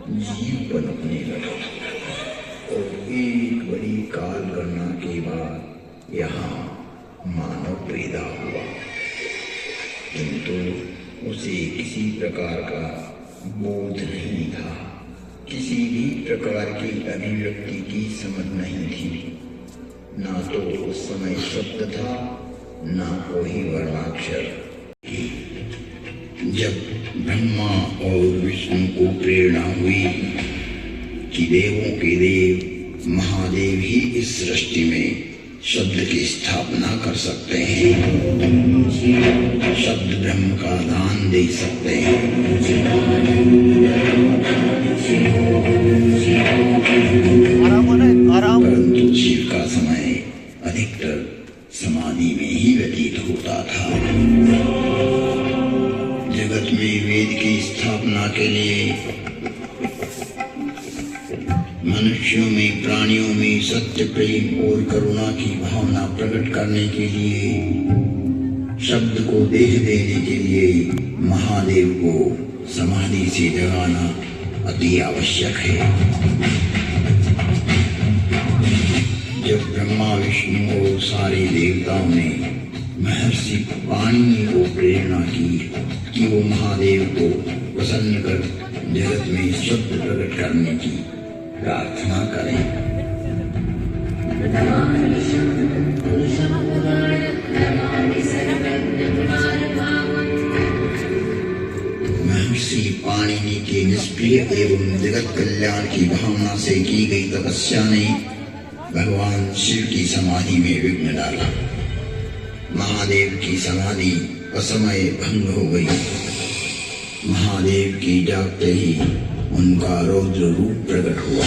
जीव पनपने लगा और एक बड़ी काल गणना के बाद यहाँ मानव पैदा हुआ, किंतु उसे किसी प्रकार का बोध नहीं था, किसी भी प्रकार की अभिव्यक्ति की समझ नहीं थी। ना तो उस समय शब्द था, ना कोई वर्णाक्षर। जब ब्रह्मा और विष्णु को प्रेरणा हुई कि देवों के देव महादेव ही इस सृष्टि में शब्द की स्थापना कर सकते हैं, शब्द ब्रह्म का दान दे सकते हैं, परंतु शिव का समय अधिकतर समाधि में ही व्यतीत होता था। जगत में वेद की स्थापना के लिए, मनुष्यों में, प्राणियों में सत्य, प्रेम और करुणा की भावना प्रकट करने के लिए, शब्द को देह देने के लिए महादेव को समाधि से जगाना अति आवश्यक है। जब ब्रह्मा, विष्णु और सारे देवताओं ने महर्षि पाणिनि को प्रेरणा की कि वो महादेव को प्रसन्न कर जगत में शब्द प्रकट करने की प्रार्थना करें, महर्षि पाणिनि के निष्क्रिय एवं जगत कल्याण की भावना से की गई तपस्या ने भगवान शिव की समाधि में विघ्न डाला। महादेव की समाधि असमय भंग हो गई। महादेव की जागते ही उनका रौद्र रूप प्रकट हुआ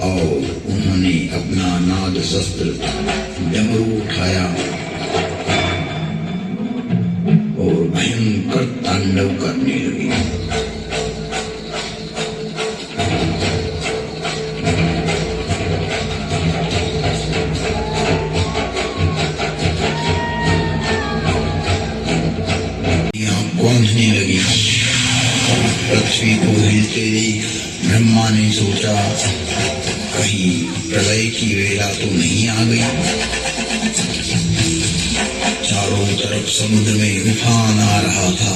और उन्होंने अपना नाद शस्त्र डमरू उठाया और भयंकर तांडव करने लगे। गूंजने लगी। पृथ्वी को हिलते देख ब्रह्मा ने सोचा, कहीं प्रलय की वेला तो नहीं आ गई। चारों तरफ समुद्र में उफान आ रहा था।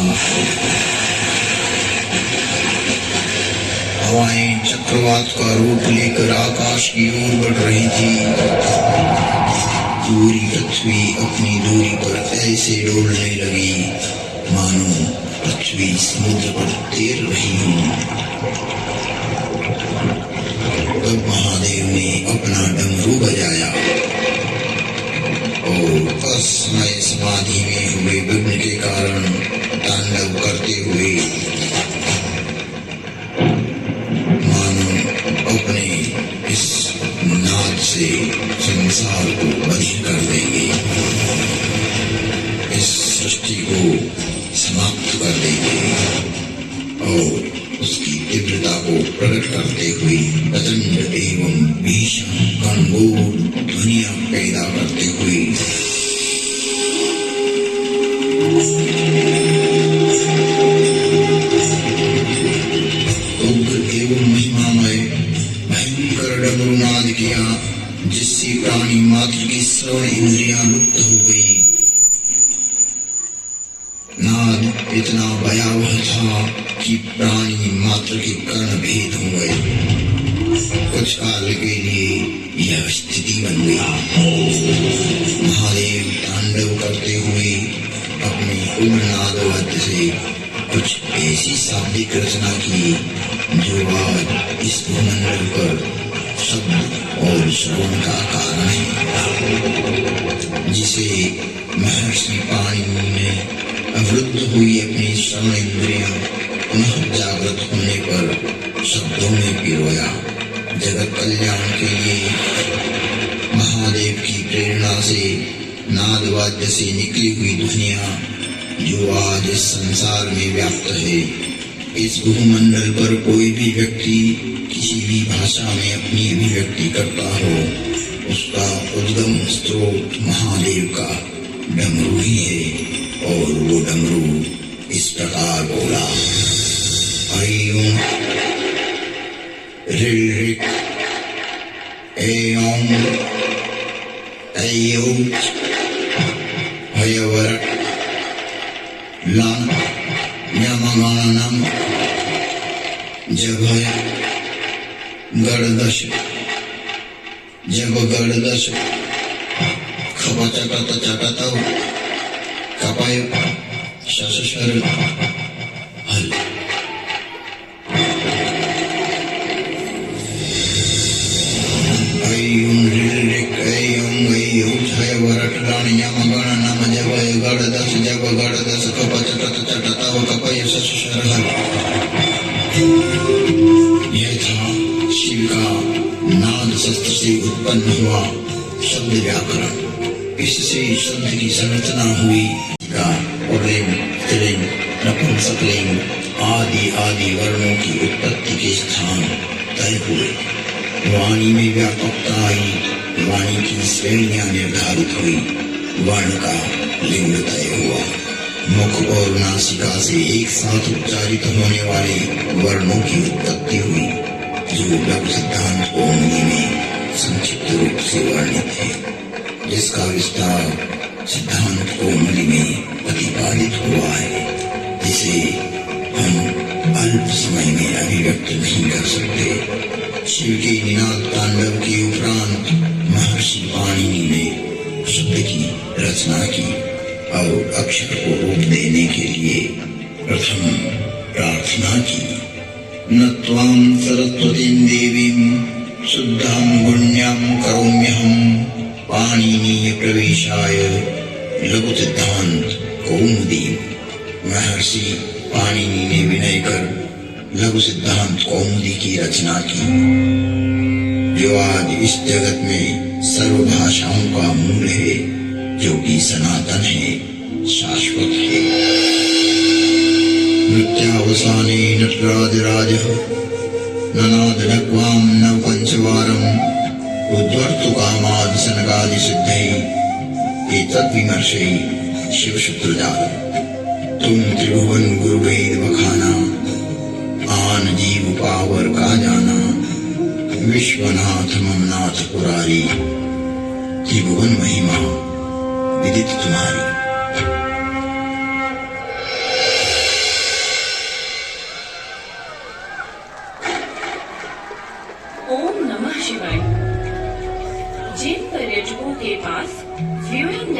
हवाएं चक्रवात का रूप लेकर आकाश की ओर बढ़ रही थी। पूरी पृथ्वी अपनी दूरी पर ऐसे डोलने लगी मानो पृथ्वी समुद्र पर तैर रही हो। तब महादेव ने अपना डमरू बजाया और असमय समाधि में हुए विघ्न के कारण तांडव करते हुए मानो अपने इस नाद से संसार को बधिर कर देंगे, इस सृष्टि को समाप्त कर देंगे और उसकी तीव्रता को प्रकट करते हुए प्रचंड एवं भीषण घनघोर ध्वनियां पैदा करते हुए उग्र एवं महिमामय भयंकर डमरुनाद किया, जिससे प्राणी मात्र की श्रवण इंद्रियां लुप्त हो गई। नाद इतना भयावह था कि प्राणी मात्र के कर्ण भेद हो गए। कुछ काल के लिए यह स्थिति बन गई। महादेव तांडव करते हुए अपने उग्र नाद से कुछ ऐसी शाब्दिक रचना की जो आज इस भूमंडल पर शब्द और श्रवण का कारण है, जिसे महर्षि पाणिनि ने अवरुद्ध हुई अपनी श्रवण इंद्रियां पुनः जागृत होने पर शब्दों में पिरोया। जगत कल्याण के लिए महादेव की प्रेरणा से नाद वाद्य से निकली हुई ध्वनियां जो आज इस संसार में व्याप्त है। इस भूमंडल पर कोई भी व्यक्ति किसी भी भाषा में अपनी अभिव्यक्ति करता हो, उसका उद्गम स्रोत महादेव का डमरू ही है। और वो डमरू इस प्रकार बोला, हरि ऐयुं ऋऋक् ऐऔं ऐयौच हयवरट् लं ञमगणनं जभय गणदश जब गणदश खपचकत चकतौ कपय शशशर हल। ऐयुं ऋऋक् ऐऔं ऐयौच हयवरट् लं ञमगणनं जभय गणदश जब गणदश खपचकत चकतौ कपय शशशर हल। यह था शिव का नाद शस्त्र से उत्पन्न हुआ शब्द व्याकरण। इससे शब्द की संरचना हुई का पुल्लिंग, स्त्रीलिंग, नपुंसकलिंग आदि आदि वर्णों की उत्पत्ति के स्थान तय हुए। वाणी में व्यापकता आई, वाणी की श्रेणियां निर्धारित हुई, वर्ण का लिंग तय हुआ। मुख और नासिका से एक साथ उच्चारित होने वाले वर्णों की उत्पत्ति हुई, जो लघु सिद्धांत कौमुदी में संक्षिप्त रूप से वर्णित है, जिसका विस्तार सिद्धांत कौमुदी में प्रतिपादित हुआ है, जिसे हम अल्प समय में अभिव्यक्त नहीं कर सकते। शिव के निनाद तांडव के उपरांत महर्षि पाणिनि ने शब्द की रचना की और अक्षर को रूप देने के लिए प्रथम प्रार्थना की। नत्वां सरस्वतीं देवीं शुद्धां गुण्यां करोम्यहं पाणिनीय प्रवेशाय लघु सिद्धांत कौमुदी। महर्षि पाणिनि ने विनय कर लघु सिद्धांत कौमुदी की रचना की, जो आज इस जगत में सर्व भाषाओं का मूल है, जो कि सनातन है, शाश्वत है। नृत्यावसाने नटराजराजः ननादनक्वां नवपञ्चवारम् उद्वर्तुकामादि सनकादि सिद्धै एतद्विमर्शै शिवशुक्रजालम्। तुम त्रिभुवन गुरुवेद बखाना, आन जीव पावर का जाना, विश्वनाथ ममनाथ पुरारी, त्रिभुवन महिमा विदित तुम्हारी। ओम नमः शिवाय। जिन पर्यटकों के पास व्यूइंग